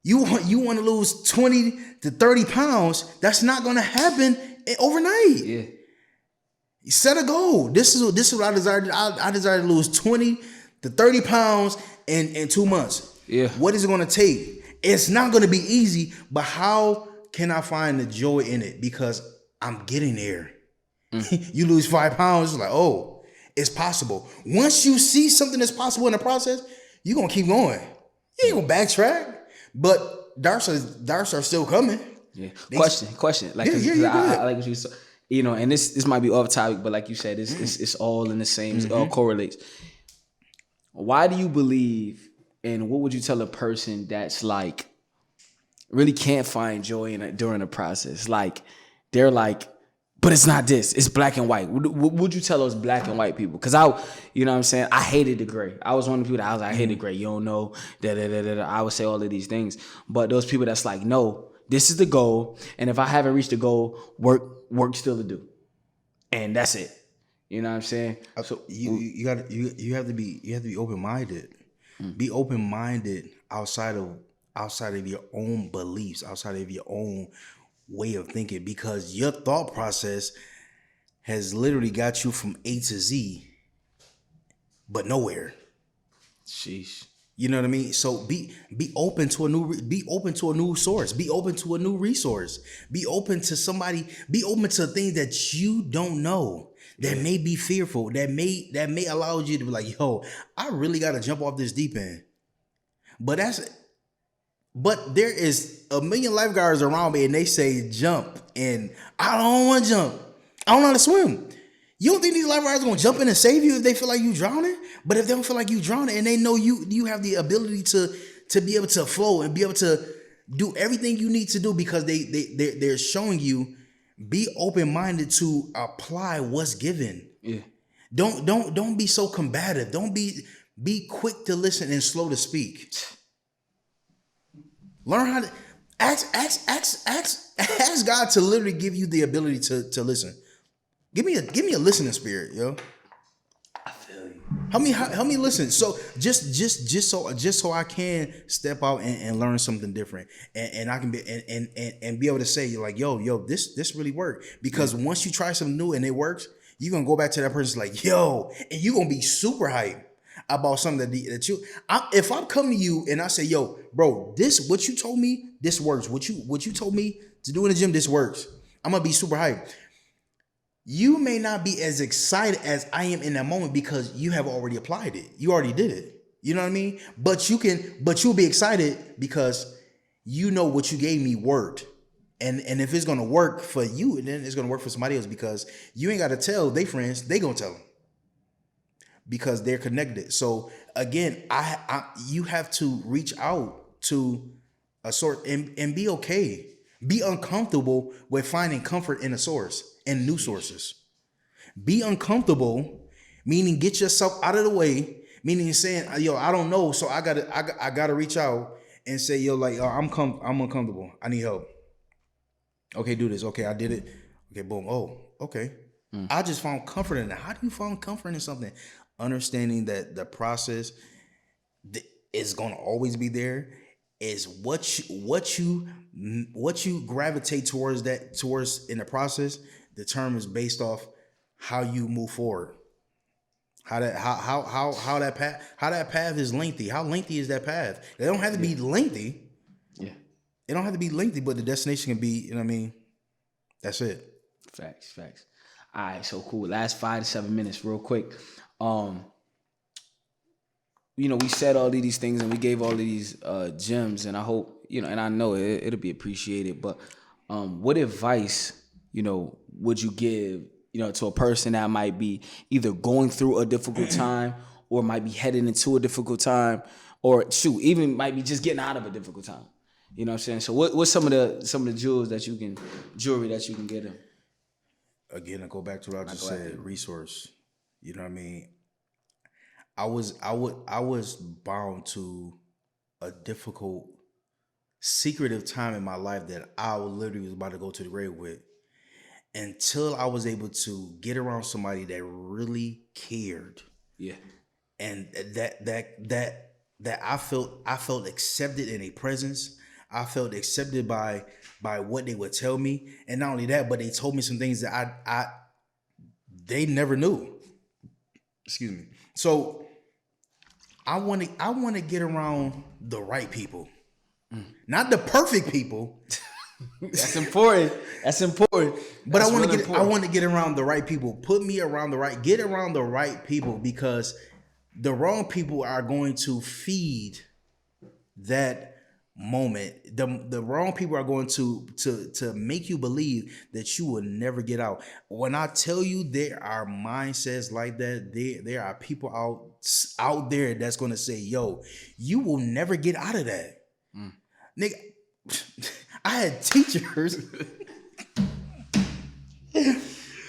You want to lose 20 to 30 pounds. That's not gonna happen overnight. Yeah. Set a goal. This is what I desire. I desire to lose 20 to 30 pounds in 2 months. Yeah. What is it going to take? It's not going to be easy, but how can I find the joy in it? Because I'm getting there. You lose 5 pounds, it's like, oh, it's possible. Once you see something that's possible in the process, you're going to keep going. You ain't going to backtrack, but darks are still coming. Yeah. Question. Like, I like what you said. You know, and this might be off topic, but like you said, it's all in the same. It all correlates. Why do you believe? And what would you tell a person that's like really can't find joy during the process? Like they're like, but it's not this. It's black and white. What would you tell those black and white people? Because you know what I'm saying? I hated the gray. I was one of the people that I hated gray. You don't know. I would say all of these things. But those people that's like, no, this is the goal. And if I haven't reached the goal, work still to do. And that's it. You know what I'm saying? So you have to be open-minded. Be open-minded outside of your own beliefs, outside of your own way of thinking, because your thought process has literally got you from A to Z, but nowhere. Sheesh. You know what I mean? So be open to a new source. Be open to a new resource. Be open to somebody. Be open to things that you don't know, that may be fearful, that may allow you to be like, yo, I really got to jump off this deep end. But there is a million lifeguards around me and they say jump, and I don't want to jump. I don't know how to swim. You don't think these lifeguards are going to jump in and save you if they feel like you drowning? But if they don't feel like you drowning and they know you have the ability to be able to flow and be able to do everything you need to do, because they're showing you Be open-minded to apply what's given. Yeah. Don't be so combative. Don't be quick to listen and slow to speak. Learn how to ask God to literally give you the ability to listen. Give me a listening spirit, yo. I feel you. Help me listen. So just so I can step out and learn something different, and I can be and be able to say like, yo, this really worked. Because once you try something new and it works, you're gonna go back to that person like, yo, and you're gonna be super hyped about something that you. If I'm coming to you and I say, yo, bro, this what you told me, this works. What you told me to do in the gym, this works. I'm gonna be super hyped. You may not be as excited as I am in that moment because you have already applied it. You already did it. You know what I mean? But you'll be excited because you know what you gave me worked. And if it's gonna work for you, then it's gonna work for somebody else because you ain't gotta tell they friends, they gonna tell them. Because they're connected. So again, you have to reach out to a source and be okay. Be uncomfortable with finding comfort in a source and new sources. Be uncomfortable, meaning get yourself out of the way, meaning saying, yo, I don't know, so I gotta reach out and say, yo, like, I'm uncomfortable. I need help. Okay, do this. Okay, I did it. Okay, boom. Oh, okay. I just found comfort in it. How do you find comfort in something? Understanding that the process is gonna always be there is what you gravitate towards in the process determines based off how you move forward. How that path is lengthy. How lengthy is that path? It don't have to be lengthy. Yeah. It don't have to be lengthy, but the destination can be, you know what I mean? That's it. Facts. All right, so cool. Last 5 to 7 minutes, real quick. We said all of these things and we gave all of these gems, and I hope, and I know it'll be appreciated. But what advice, would you give, to a person that might be either going through a difficult time or might be heading into a difficult time, or even might be just getting out of a difficult time? You know what I'm saying? So what's some of the jewelry that you can get them? Again, I go back to what I just said, resource. You know what I mean? I was bound to a difficult, secretive time in my life that I literally was about to go to the grave with, until I was able to get around somebody that really cared. Yeah. And that I felt accepted in a presence. I felt accepted by what they would tell me, and not only that, but they told me some things that they never knew. Excuse me. So I want to get around the right people, not the perfect people. That's important. But I want to get around the right people. Get around the right people, because the wrong people are going to feed that moment. The wrong people are going to make you believe that you will never get out. When I tell you there are mindsets like that, there are people out there that's going to say, yo, you will never get out of that. Nigga, I had teachers.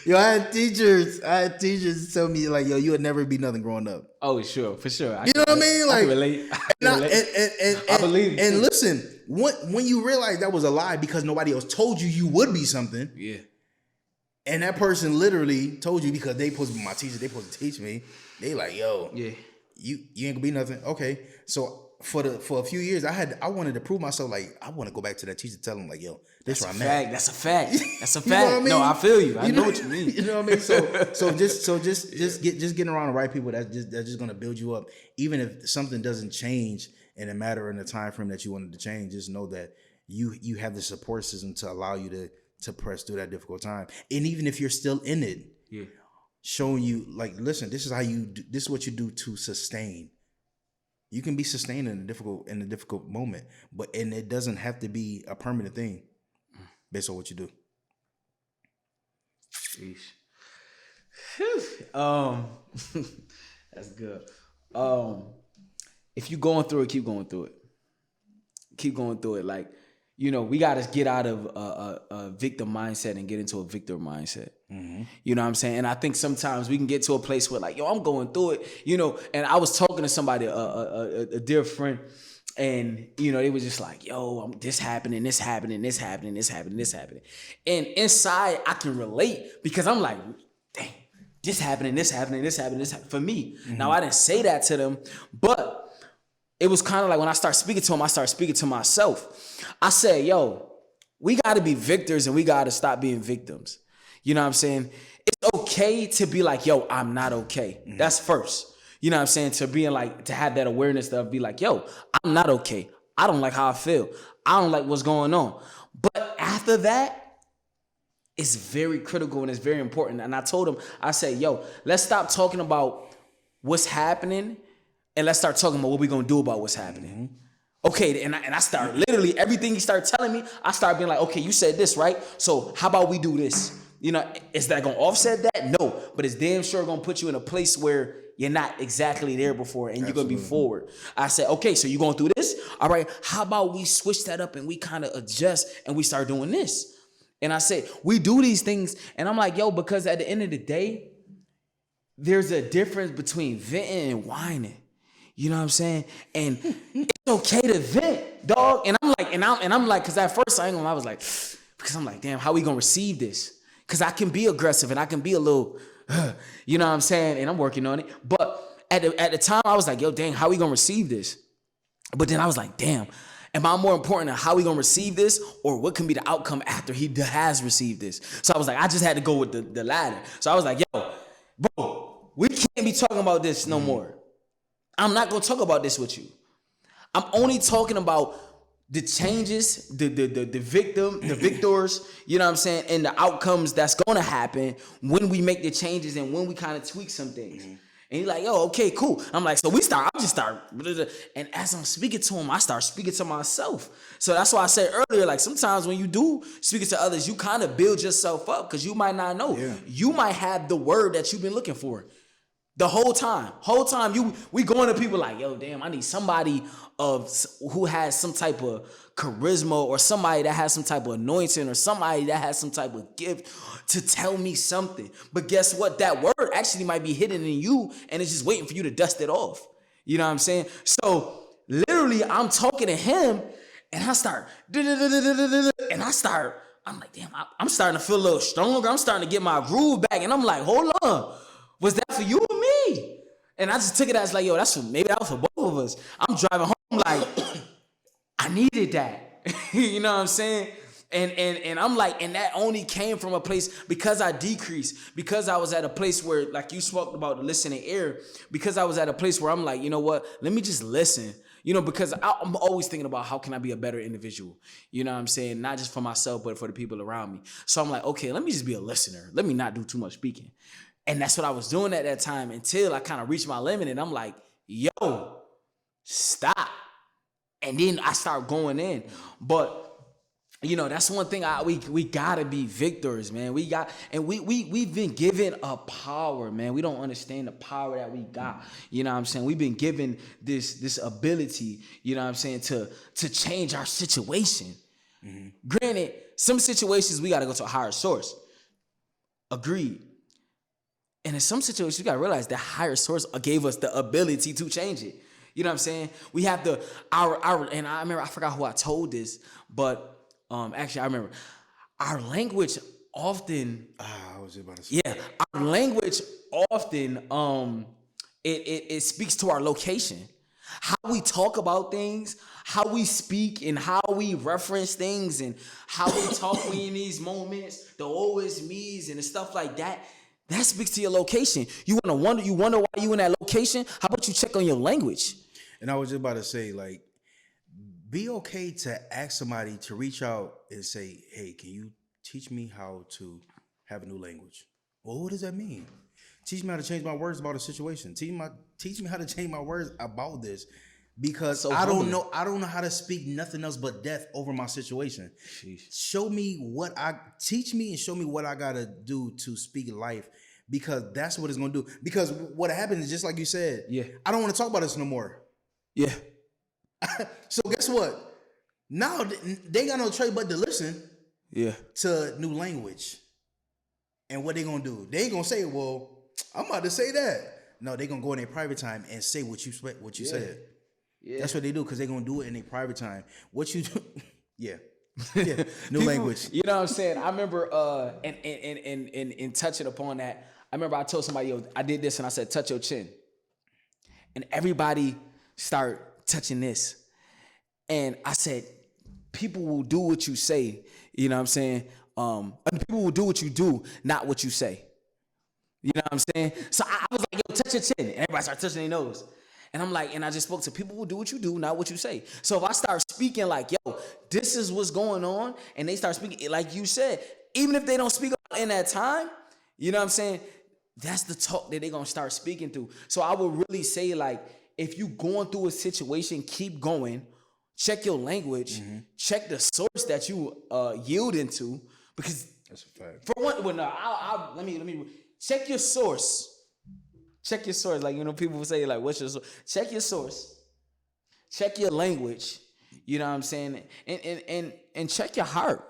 Yo, I had teachers tell me like, yo, you would never be nothing growing up. Oh, sure, for sure. You know what I mean? Like, I can relate. I believe it. And listen, when you realize that was a lie because nobody else told you would be something. Yeah. And that person literally told you because they supposed to be my teacher, they supposed to teach me. They like, yo, yeah, you ain't gonna be nothing. Okay. So for a few years, I wanted to prove myself. Like, I want to go back to that teacher, tell him like, yo, this where I'm at. That's a fact. That's a fact. You know what I mean? No, I feel you. I know what you mean. You know what I mean? So just getting around the right people that's just gonna build you up. Even if something doesn't change in a matter in the time frame that you wanted to change, just know that you have the support system to allow you to press through that difficult time. And even if you're still in it, yeah, showing you like, listen, this is what you do to sustain. You can be sustained in a difficult moment, and it doesn't have to be a permanent thing based on what you do. That's good. If you're going through it, keep going through it. Keep going through it. Like, we got to get out of a victim mindset and get into a victor mindset. You know what I'm saying? And I think sometimes we can get to a place where like, yo, I'm going through it, and I was talking to somebody, a dear friend, and, they was just like, yo, this happening, this happening, this happening, this happening, this happening. And inside I can relate because I'm like, dang, this happening, this happening, this happening, this happening for me. Now I didn't say that to them, but it was kind of like when I start speaking to him, I start speaking to myself. I said, yo, we got to be victors and we got to stop being victims. You know what I'm saying? It's okay to be like, yo, I'm not okay. That's first. You know what I'm saying? To being like, to have that awareness to be like, yo, I'm not okay. I don't like how I feel. I don't like what's going on. But after that, it's very critical and it's very important. And I told him, I said, yo, let's stop talking about what's happening and let's start talking about what we're going to do about what's happening. Okay, and I start literally everything he started telling me, I started being like, okay, you said this, right? So how about we do this? Is that going to offset that? No, but it's damn sure going to put you in a place where you're not exactly there before and you're going to be forward. I said, okay, so you're going through this? All right, how about we switch that up and we kind of adjust and we start doing this? And I said, we do these things. And I'm like, yo, because at the end of the day, there's a difference between venting and whining. You know what I'm saying? And it's okay to vent, dog. And I'm like, because at first I was like, because I'm like, damn, how we gonna receive this? Because I can be aggressive and I can be a little, you know what I'm saying? And I'm working on it. But at the time I was like, yo, dang, how we gonna receive this? But then I was like, damn, am I more important than how we gonna receive this or what can be the outcome after he has received this? So I was like, I just had to go with the latter. So I was like, yo, bro, we can't be talking about this no more. I'm not gonna talk about this with you. I'm only talking about the changes, the victors, you know what I'm saying, and the outcomes that's gonna happen when we make the changes and when we kind of tweak some things. And he's like, yo, okay, cool. I'm like, so I just start, and as I'm speaking to him, I start speaking to myself. So that's why I said earlier, like sometimes when you do speaking to others, you kind of build yourself up because you might not know. Yeah. You might have the word that you've been looking for. The whole time we going to people like, yo, damn, I need somebody who has some type of charisma or somebody that has some type of anointing or somebody that has some type of gift to tell me something. But guess what? That word actually might be hidden in you and it's just waiting for you to dust it off. You know what I'm saying? So literally I'm talking to him and I start, I'm like, damn, I'm starting to feel a little stronger. I'm starting to get my groove back. And I'm like, hold on. Was that for you or me? And I just took it as like, yo, maybe that was for both of us. I'm driving home like, I needed that. You know what I'm saying? And I'm like, and that only came from a place because I decreased, because I was at a place where, like you spoke about the listening ear, because I was at a place where I'm like, you know what? Let me just listen. Because I'm always thinking about how can I be a better individual? You know what I'm saying? Not just for myself, but for the people around me. So I'm like, okay, let me just be a listener. Let me not do too much speaking. And that's what I was doing at that time until I kind of reached my limit. And I'm like, yo, stop. And then I start going in. But, that's one thing we got to be victors, man. We've been given a power, man. We don't understand the power that we got. You know what I'm saying? We've been given this ability, you know what I'm saying, to change our situation. Mm-hmm. Granted, some situations we got to go to a higher source. Agreed. And in some situations, you gotta realize that higher source gave us the ability to change it. You know what I'm saying? We have and I remember, I forgot who I told this, but actually I remember our language often. I was about to say. Yeah, our language often it speaks to our location. How we talk about things, how we speak, and how we reference things, and how we talk in these moments, the always me's and the stuff like that. That speaks to your location. You wonder why you in that location? How about you check on your language? And I was just about to say, like, be okay to ask somebody to reach out and say, hey, can you teach me how to have a new language? Well, what does that mean? Teach me how to change my words about a situation. Teach me how to change my words about this. Because so I don't know how to speak nothing else but death over my situation. Sheesh. Teach me and show me what I gotta do to speak life, because that's what it's gonna do. Because what happens is just like you said, I don't want to talk about this no more. Yeah. So guess what? Now they ain't got no choice but to listen Yeah. to new language. And what they gonna do? They ain't gonna say, "Well, I'm about to say that." No, they gonna go in their private time and say what you Yeah. said. Yeah. That's what they do because they gonna do it in their private time. What you do? Yeah, yeah. New People, language. you know what I'm saying? I remember and touching upon that, I remember I told somebody, yo, I did this and I said, touch your chin. And everybody start touching this. And I said, people will do what you say. You know what I'm saying? People will do what you do, not what you say. You know what I'm saying? So I was like, yo, touch your chin. And everybody started touching their nose. And I'm like, and I just spoke to people will do what you do, not what you say. So if I start speaking like, yo, this is what's going on, and they start speaking, like you said, even if they don't speak in that time, you know what I'm saying? That's the talk that they're gonna start speaking through. So I would really say, like, if you going through a situation, keep going, check your language, check the source that you yield into, because That's a fact. for one, well, no, let me check your source. Check your source. Like, you know, people will say, like, what's your source? Check your source. Check your language. You know what I'm saying? And check your heart.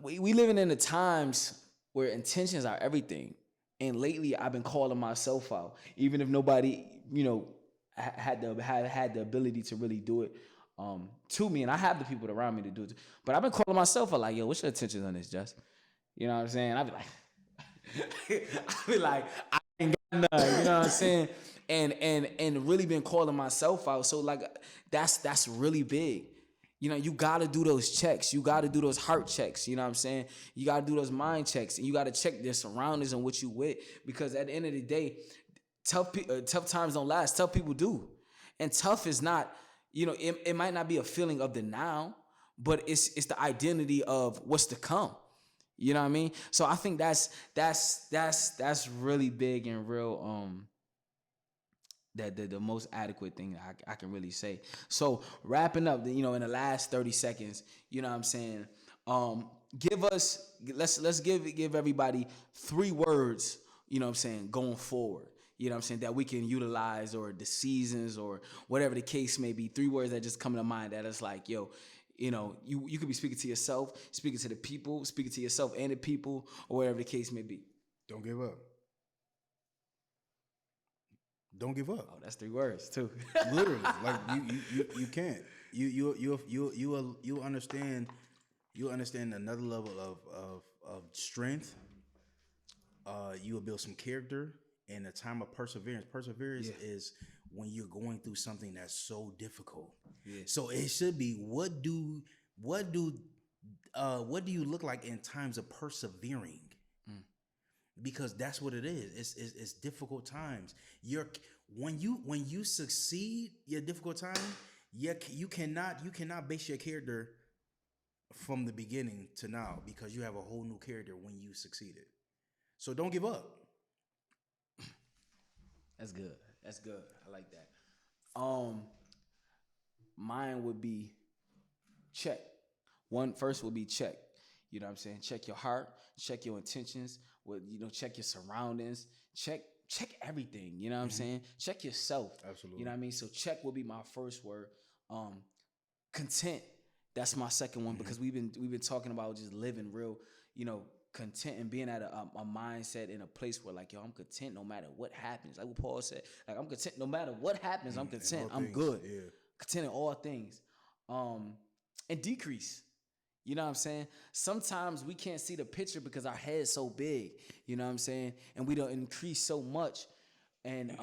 We living in the times where intentions are everything. And lately I've been calling myself out. Even if nobody, you know, had the ability to really do it to me. And I have the people around me to do it. But I've been calling myself out like, yo, what's your intentions on this, Just? You know what I'm saying? I'd be like, I ain't got none. You know what I'm saying? And really been calling myself out. So like that's really big. You know, you gotta do those checks. You gotta do those heart checks. You know what I'm saying? You gotta do those mind checks, and you gotta check their surroundings and what you with. Because at the end of the day, tough times don't last. Tough people do, and tough is not. You know, it might not be a feeling of the now, but it's the identity of what's to come. You know what I mean? So I think that's really big and real. That the most adequate thing I can really say. So wrapping up, you know, in the last 30 seconds, you know what I'm saying? Give us let's give everybody 3 words, you know what I'm saying, going forward. You know what I'm saying, that we can utilize, or the seasons or whatever the case may be. 3 words that just come to mind that it's like, yo, you know, you could be speaking to yourself, speaking to the people, speaking to yourself and the people, or whatever the case may be. Don't give up. Don't give up. Oh, that's 3 words too. Literally, like you can't. You understand. You understand another level of strength. You will build some character in a time of perseverance. Perseverance Yeah. is when you're going through something that's so difficult. Yeah. So it should be what do you look like in times of persevering? Because that's what it is. It's difficult times. When you succeed your difficult time, you cannot base your character from the beginning to now because you have a whole new character when you succeeded. So don't give up. That's good. That's good. I like that. Mine would be check. One first would be check. You know what I'm saying? Check your heart, check your intentions, check your surroundings, check everything. You know what I'm saying? Check yourself. You know Absolutely. what I mean? So check will be my first word. Content. That's my second one, because we've been talking about just living real, content and being at a mindset in a place where, like, yo, I'm content no matter what happens. Like what Paul said, like, I'm content no matter what happens. I'm In all content. I'm things, good. yeah. Content in all things. And decrease. You know what I'm saying? Sometimes we can't see the picture because our head's so big. You know what I'm saying? And we don't increase so much, and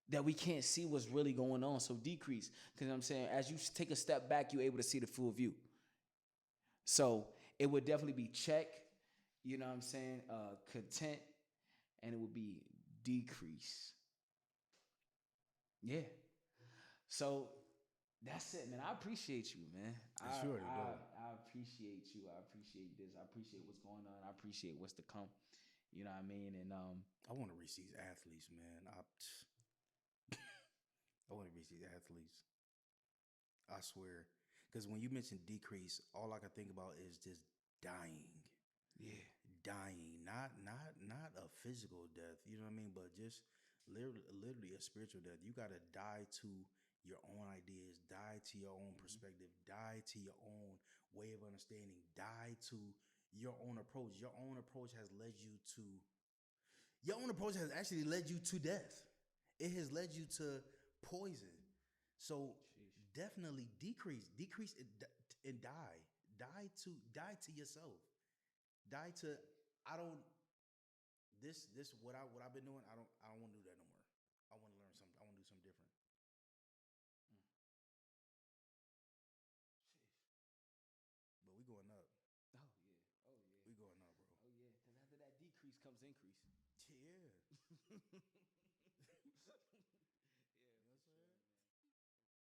that we can't see what's really going on. So decrease. Because, you know what I'm saying, as you take a step back, you're able to see the full view. So it would definitely be check, you know what I'm saying, content, and it would be decrease. Yeah. So that's it, man. I appreciate you, man. It's you already know. I appreciate you. I appreciate this. I appreciate what's going on. I appreciate what's to come. You know what I mean? And I want to reach these athletes, man. I want to reach these athletes. I swear. Because when you mention decrease, all I can think about is just dying. yeah, Dying. Not a physical death, you know what I mean? But just literally a spiritual death. You gotta die to your own ideas, die to your own perspective, die to your own way of understanding, die to your own approach. Your own approach has actually led you to death. It has led you to poison. So Sheesh. definitely decrease and die to yourself. Die to I don't this what I've been doing. I don't want to do that no more. I want to learn something. I want to do something different. Sheesh. But we going up. Oh yeah. Oh yeah. We going up, bro. Oh yeah. Because after that decrease comes increase. Yeah.